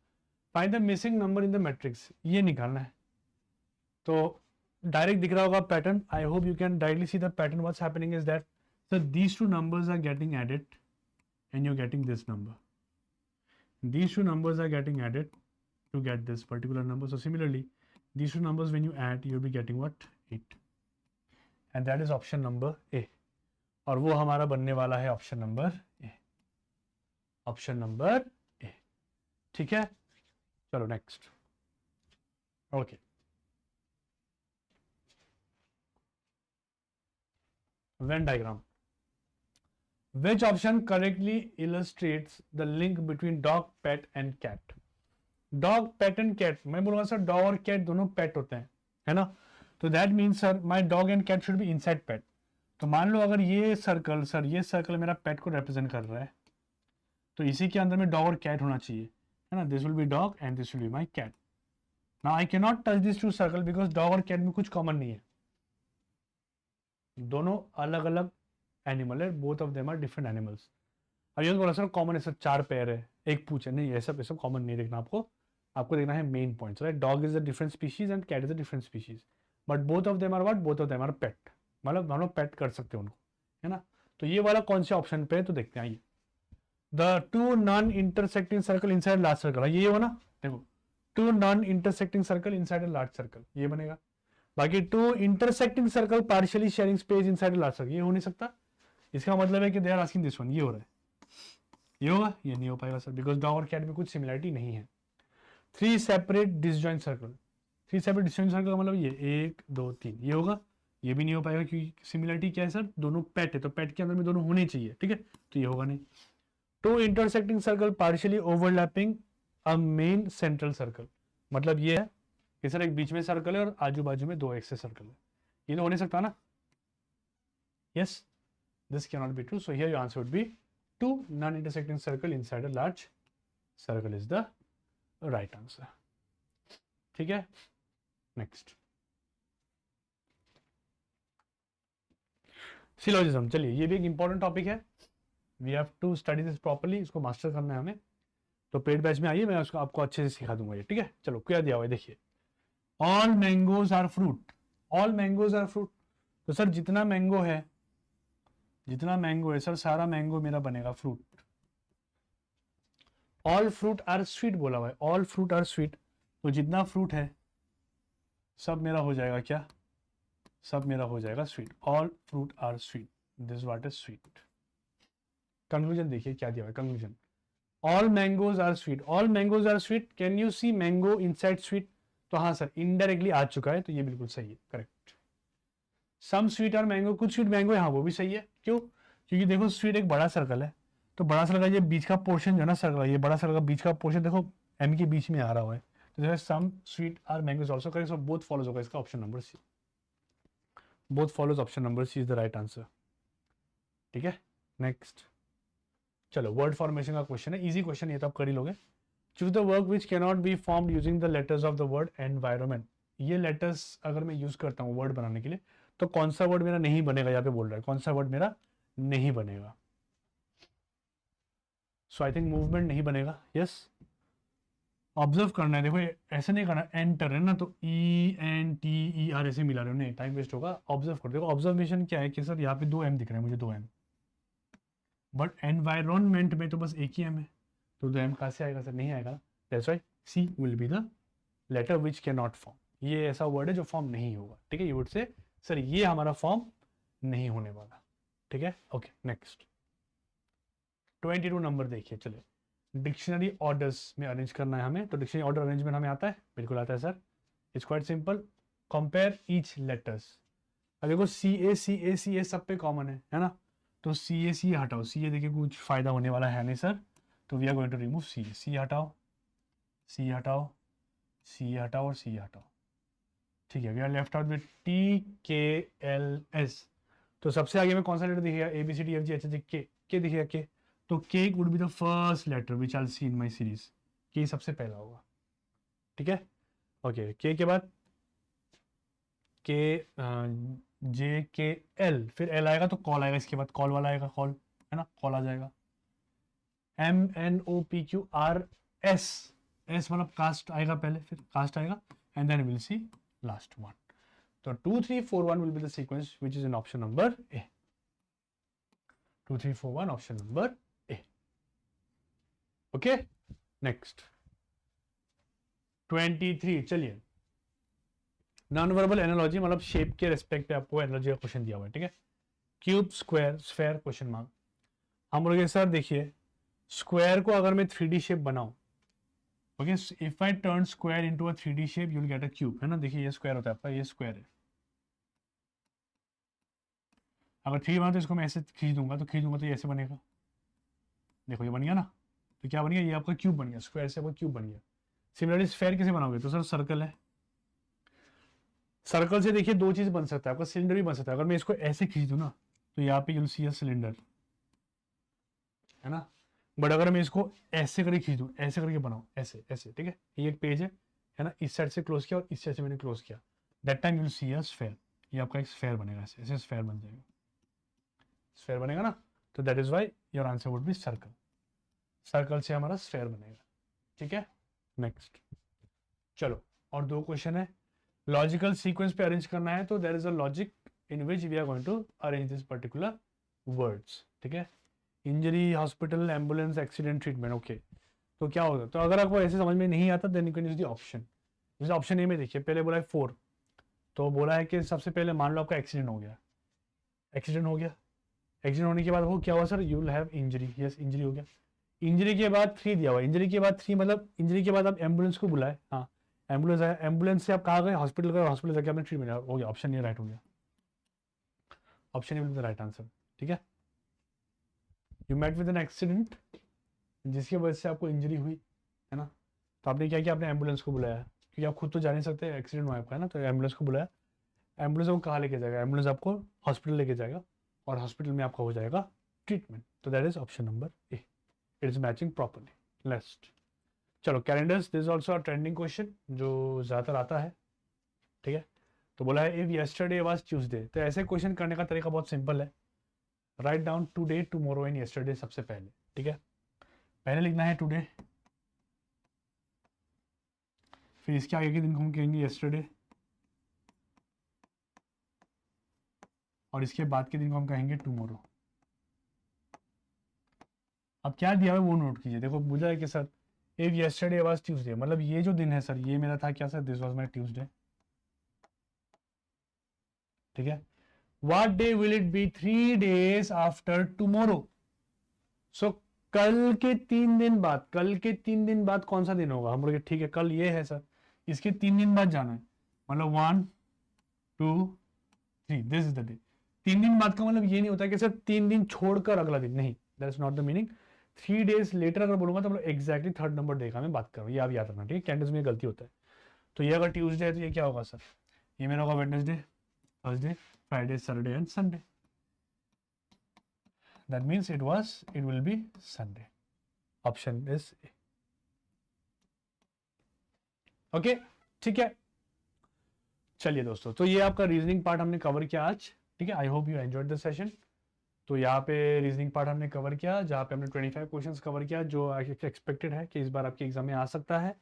Find the missing number in the matrix. ये निकालना है. तो डायरेक्ट दिख रहा होगा pattern. I hope you can directly see the pattern. What's happening is that sir these two numbers are getting added and you getting this number. These two numbers are getting added to get this particular number. So similarly, these two numbers when you add, you'll be getting what? 8. And that is option number A. और वो हमारा बनने वाला है option number A. Option number A. ठीक है, चलो next. Okay, Venn diagram. Which option correctly illustrates the link between dog, pet and cat? Dog, pet and cat. मैं बोलूँगा सर dog और cat दोनों pet होते हैं, है ना? तो that means sir my dog and cat should be inside pet. तो मान लो अगर ये सर्कल, सर ये सर्कल मेरा pet को represent कर रहा है, तो इसी के अंदर में dog और cat होना चाहिए, है ना? This will be dog and this will be my cat. Now I cannot touch these two circle because dog और cat में कुछ common नहीं है. दोनों अलग अलग एनिमल है, both of them are different animals. अब ये बोला सर कॉमन है, सर 4 पैर है, एक पूछ है. नहीं, ये सब कॉमन नहीं देखना आपको. आपको देखना है main points, right? Dog is a different species and cat is a different species, but both of them are what? Both of them are pet. मतलब हम लोग पेट कर सकते हैं उनको, है ना? तो ये वाला कौन से ऑप्शन पे है तो देखते हैं. आइए, the two non intersecting circle inside large circle. ये हो ना, देखो, two non intersecting circle inside a large circle, ये बनेगा. बाकी two intersecting circle partially sharing space inside a large circle, ये हो नहीं सकता. इसका मतलब है कि they are asking this one. ये हो रहा है, ये होगा, ये नहीं हो पाएगा सर, बिकॉज डॉग और कैट में कुछ सिमिलरिटी नहीं है. 3 separate disjoint circle. 3 separate disjoint circle का मतलब ये 1 2 3, ये होगा. ये भी नहीं हो पाएगा क्योंकि सिमिलरिटी क्या है सर? दोनों पेट है, तो पेट के अंदर में दोनों होने चाहिए, ठीक है? तो ये होगा नहीं. 2 इंटरसेक्टिंग सर्कल पार्शियली ओवरलैपिंग अ मेन सेंट्रल सर्कल, मतलब ये है कि सर एक बीच में सर्कल है और आजू बाजू में 2 एक्सेस सर्कल है. ये तो हो नहीं सकता ना. Yes, this cannot be true. So here your answer would be 2 non-intersecting circle inside a large circle is the right answer. ठीक है, next. Syllogism. चलिए, ये भी एक important topic है. We have to study this properly. इसको master करना है हमें. तो पेड बैच में आइए, मैं उसको आपको अच्छे से सिखा दूंगा ये, ठीक है? चलो, क्या दिया हुआ है देखिए. All mangoes are fruit. All mangoes are fruit. तो सर जितना मैंगो है, जितना मैंगो है सर, सारा मैंगो मेरा बनेगा fruit. All fruit are sweet बोला हुआ है, ऑल फ्रूट आर स्वीट. तो जितना फ्रूट है सब मेरा हो जाएगा क्या? सब मेरा हो जाएगा sweet. All fruit are sweet, this what is sweet. Conclusion देखिए क्या दिया हुआ है. Conclusion, all mangoes are sweet. All mangoes are sweet. Can you see mango inside sweet? तो हाँ सर, इनडायरेक्टली आ चुका है, तो ये बिल्कुल सही है, correct. Some sweet are mango, कुछ स्वीट मैंगो है, हाँ वो भी सही है. क्यों? क्योंकि देखो स्वीट एक बड़ा सर्कल है, तो बड़ा सर्कल ये बीच का पोर्शन जो है ना सर्कल, ये बड़ा सर्कल का बीच का पोर्शन देखो एम के बीच में आ रहा हुआ है, तो some sweet are mangoes also correct. So both follows होगा इसका option number C. Both follows option number C is the right answer. ठीक है, नेक्स्ट. चलो, वर्ड फॉर्मेशन का क्वेश्चन है, इजी क्वेश्चन, ये तो आप कर ही लोगे. Choose the work which can not be formed using the letters of the word environment. ये लेटर्स अगर मैं यूज करता हूँ वर्ड बनाने के लिए, तो कौन सा वर्ड मेरा नहीं बनेगा? यहाँ पे बोल रहा है कौन सा वर्ड मेरा नहीं बनेगा. सो आई थिंक मूवमेंट नहीं बनेगा. यस, ऑब्जर्व करना है. देखो ऐसे नहीं करना, एंटर है ना, तो ENTER ऐसे मिला रहे हो, नहीं टाइम वेस्ट होगा. ऑब्जर्व कर. देखो ऑब्जर्वेशन क्या है कि सर यहाँ पे 2 M दिख रहे हैं मुझे, 2 M, बट एनवायरमेंट में तो बस एक ही M है, तो 2 M कहाँ से आएगा सर? नहीं आएगा. That's why C will be the letter which can not form. ये ऐसा वर्ड है जो फॉर्म नहीं होगा, ठीक है? यू वुड से सर ये हमारा फॉर्म नहीं होने वाला, ठीक है? Okay, next. 22 नंबर देखिए. चलिए, डिक्शनरी ऑर्डर्स में अरेंज करना है हमें, तो डिक्शनरी ऑर्डर अरेंजमेंट हमें आता है, बिल्कुल आता है sir. It's quite simple. Compare each letters. अब देखो CA सब पे कॉमन है ना, तो सी ए हटाओ, सी ए देखिए कुछ फ़ायदा होने वाला है नहीं सर, तो we are going to remove C A. C हटाओ, सी हटाओ, सी हटाओ और सी हटाओ, ठीक है। We are left out with T K L S. तो सबसे आगे में कौन सा लेटर दिखेगा, A B C D F G H I K दिखेगा के, तो K would be the first letter which I see in my series, K सबसे पहला होगा, ठीक है। ओके, के बाद के जे के एल, फिर एल आएगा तो कॉल आएगा, इसके बाद कॉल वाला आएगा, कॉल है ना, कॉल आ जाएगा। M N O P Q R S, S मतलब कास्ट आएगा पहले, फिर कास्ट आएगा, and then will see last one. तो 2 3 4 1 will be the sequence which is in option number A. 2 3 4 1 option number A. Okay, next 23। चलिए, नॉन वर्बल एनालॉजी मतलब शेप के रेस्पेक्ट पे आपको एनालॉजी का क्वेश्चन दिया हुआ है, ठीक है। Cube, square, sphere, question mark. हम बोलोगे सर देखिए, स्क्वायर को अगर मैं 3D शेप बनाऊं, okay, if I turn square into a 3D shape you will get a cube, है ना। देखिए ये स्क्वायर होता है आपका, ये स्क्वायर है। अगर 3 बना तो इसको मैं ऐसे खींच दूंगा, तो खींच दूंगा तो ये ऐसे बनेगा, देखो ये बन गया ना। तो क्या बन गया, ये आपका क्यूब बन गया, स्क्वायर से आपका क्यूब बन गया। सिमिलरली स्फेयर कैसे बनाओगे, तो सर सर्कल है, सर्कल से देखिए दो चीज बन सकता है आपका, सिलेंडर भी बन सकता है। अगर मैं इसको ऐसे खींच दूं ना, तो यहाँ पे यूल सी सिलेंडर, है ना। बट अगर मैं इसको ऐसे करके खींच दूं, ऐसे करके बनाऊं, ऐसे ऐसे, ठीक है। ये एक पेज है ना, इस साइड से क्लोज किया और इस साइड से मैंने क्लोज किया, that time you'll see sphere, ये आपका एक स्फेयर बनेगा, ऐसे ऐसे स्फेयर बन जाएगा, स्फेयर बनेगा ना। तो that is why your answer would be circle, circle से हमारा स्फेयर बनेगा, ठीक है। नेक्स्ट, चलो और दो क्वेश्चन है, लॉजिकल सीक्वेंस पे अरेंज करना है, तो there is a logic in which we are going to arrange this particular words, ठीक है। Injury, hospital, ambulance, accident, treatment, okay. तो क्या होगा, तो अगर आपको ऐसे समझ में नहीं आता then you can use the option. जैसे ऑप्शन ए में देखिए, पहले बोला है 4, तो बोला है कि सबसे पहले मान लो आपका एक्सीडेंट हो गया, एक्सीडेंट हो गया, एक्सीडेंट होने के बाद वो क्या हुआ sir, you will have injury, yes injury हो गया। इंजरी के बाद 3 दिया हुआ, इंजरी के बाद 3 मतलब इंजरी के बाद आप एम्बुलेंस को बुलाए, हाँ एम्बुलेंस आया, एम्बुलेंस से आप कहाँ गए, हॉस्पिटल गए, हॉस्पिटल जाके आपने ट्रीटमेंट हो गया, ऑप्शन ये राइट हो गया, ऑप्शन ये राइट आंसर, ठीक है। You met with an accident, जिसकी वजह से आपको इंजरी हुई, है ना। तो आपने क्या किया, आपने एम्बुलेंस को बुलाया, क्योंकि आप खुद तो जा नहीं सकते, एक्सीडेंट हुआ आपका, है ना, तो एम्बुलेंस को बुलाया। एम्बुलेंस को कहाँ लेके जाएगा, एम्बुलेंस आपको हॉस्पिटल लेके जाएगा, और हॉस्पिटल में आपका हो जाएगा ट्रीटमेंट। तो that is option number A, it is matching properly. Next, चलो calendars, this also a trending question जो ज़्यादातर आता है, ठीक है। तो बोला है इफ येस्टरडे वाज ट्यूसडे, तो ऐसे क्वेश्चन करने का तरीका बहुत सिंपल है, write down today, tomorrow and yesterday सबसे पहले, ठीक है। पहले लिखना है टुडे, फिर इसके आगे के दिन को हम कहेंगे येस्टरडे, और इसके बाद के दिन को हम कहेंगे टुमारो। अब क्या दिया हुआ है वो नोट कीजिए, देखो बोला है कि sir if yesterday was Tuesday, मतलब ये जो दिन है सर, ये मेरा था क्या sir, this was my Tuesday, ठीक है। What day will it be 3 days after tomorrow, so कल के 3 दिन बाद, कल के 3 दिन बाद कौन सा दिन होगा, हम बोले ठीक है कल ये है सर, इसके 3 दिन बाद जाना है, मतलब 1 2 3, दिस इज द डे। 3 दिन बाद का मतलब ये नहीं होता कि सर 3 दिन छोड़कर अगला दिन, नहीं, that is not the meaning. 3 days later अगर बोलूंगा तो मतलब एग्जैक्टली थर्ड नंबर डे का मैं बात कर रहा हूँ, ये आप याद रखना, ठीक है। कैंडेस में गलती होता है। तो ये अगर ट्यूसडे है तो ये क्या होगा सर, ये मेरा होगा Wednesday, Thursday, Friday, Saturday and Sunday, that means it will B Sunday, option is a, okay, ठीक है। चलिए दोस्तों, तो ये आपका रीजनिंग पार्ट हमने कवर किया आज, ठीक है। आई hope you enjoyed the session. तो यहाँ पे रीजनिंग पार्ट हमने कवर किया, जहाँ पे हमने 25 क्वेश्चंस कवर किया, जो एक्सपेक्टेड है कि इस बार आपके एग्जाम में आ सकता है,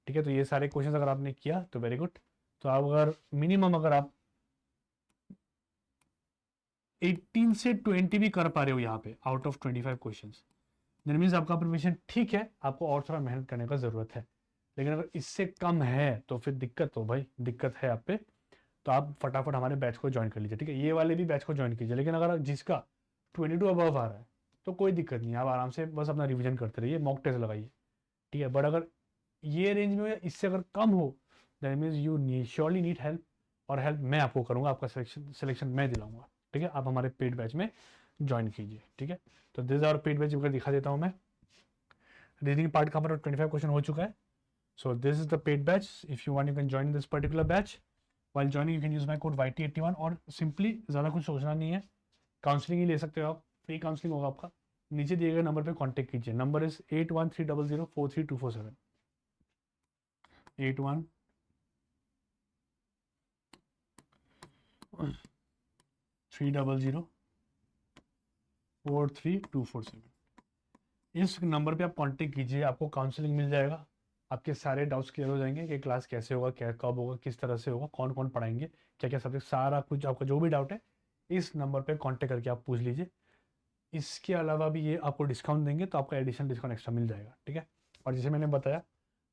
ठीक है। तो ये सारे क्वेश्चंस अगर आपने किया तो वेरी गुड। तो आप अगर मिनिमम अगर आप 18 से 20 भी कर पा रहे हो यहाँ पे out of 25 questions, that means आपका प्रिपरेशन ठीक है, आपको और थोड़ा मेहनत करने का ज़रूरत है। लेकिन अगर इससे कम है तो फिर दिक्कत, हो भाई दिक्कत है आप पे, तो आप फटाफट हमारे बैच को ज्वाइन कर लीजिए, ठीक है। ये वाले भी बैच को ज्वाइन कीजिए, लेकिन अगर जिसका 22 अबव आ रहा है तो कोई दिक्कत नहीं है, आप आराम से बस अपना रिविजन करते रहिए, मॉक टेस्ट लगाइए, ठीक है। बट अगर ये रेंज में हो या इससे अगर कम हो, that means you surely need help, और हेल्प मैं आपको करूँगा, आपका सिलेक्शन मैं दिलाऊंगा, ठीक है। आप हमारे पेड बैच में ज्वाइन कीजिए, ठीक है। तो दिस आवर पेड बैच दिखा देता हूँ मैं। रीडिंग पार्ट का हमारा 25 क्वेश्चन हो चुका है। So this is the paid batch, if you want you can join this particular batch. While joining you can use my code YT81 और सिंपली ज़्यादा कुछ सोचना नहीं है, काउंसलिंग ही ले सकते हो आप, फ्री काउंसलिंग होगा आपका। नीचे दिए गए नंबर पे कांटेक्ट कीजिए, नंबर इज 8130043247, 8130043247। इस नंबर पे आप कांटेक्ट कीजिए, आपको काउंसलिंग मिल जाएगा, आपके सारे डाउट्स क्लियर हो जाएंगे कि क्लास कैसे होगा, क्या कब होगा, किस तरह से होगा, कौन कौन पढ़ाएंगे, क्या क्या सब्जेक्ट, सारा कुछ आपका जो भी डाउट है इस नंबर पे कांटेक्ट करके आप पूछ लीजिए। इसके अलावा भी ये आपको डिस्काउंट देंगे, तो आपका एडिशनल डिस्काउंट एक्स्ट्रा मिल जाएगा, ठीक है। और जैसे मैंने बताया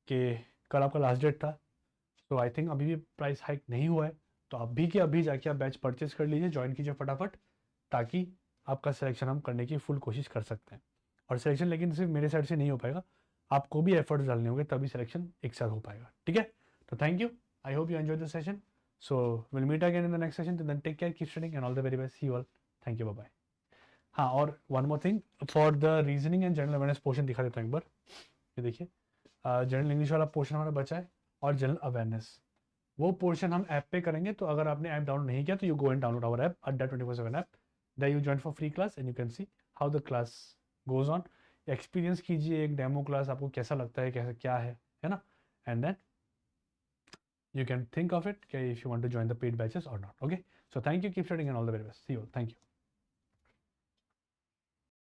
कि कल आपका लास्ट डेट था, तो आई थिंक अभी भी प्राइस हाइक नहीं हुआ है, तो अभी के अभी जाके आप बैच परचेज कर लीजिए, ज्वाइन कीजिए फटाफट, ताकि आपका सिलेक्शन हम करने की फुल कोशिश कर सकते हैं। और सिलेक्शन लेकिन सिर्फ मेरे साइड से नहीं हो पाएगा, आपको भी एफर्ट्स डालने होंगे, तभी सिलेक्शन एक साथ हो पाएगा, ठीक है। तो thank you, I hope you enjoy the session. So will meet again in the next session, then take care, keep studying and all the very best, see you all, thank you, bye bye. हाँ, और one more thing, for the reasoning and general awareness portion दिखा देता हूँ एक बार, ये देखिए। जनरल इंग्लिश वाला पोर्शन हमारा बचा है, और जनरल अवेयरनेस वो पोर्शन हम ऐप पे करेंगे। तो अगर आपने ऐप डाउनलोड नहीं किया तो you go and download our app Adda 24/7 app, that you join for free class and you can see how the class goes on. Experience कीजिए एक डेमो क्लास, आपको कैसा लगता है, कैसा क्या है ना। And then you can think of it, okay, if you want to join the paid batches or not. Okay, so thank you, keep studying and all the very best, see you all, thank you.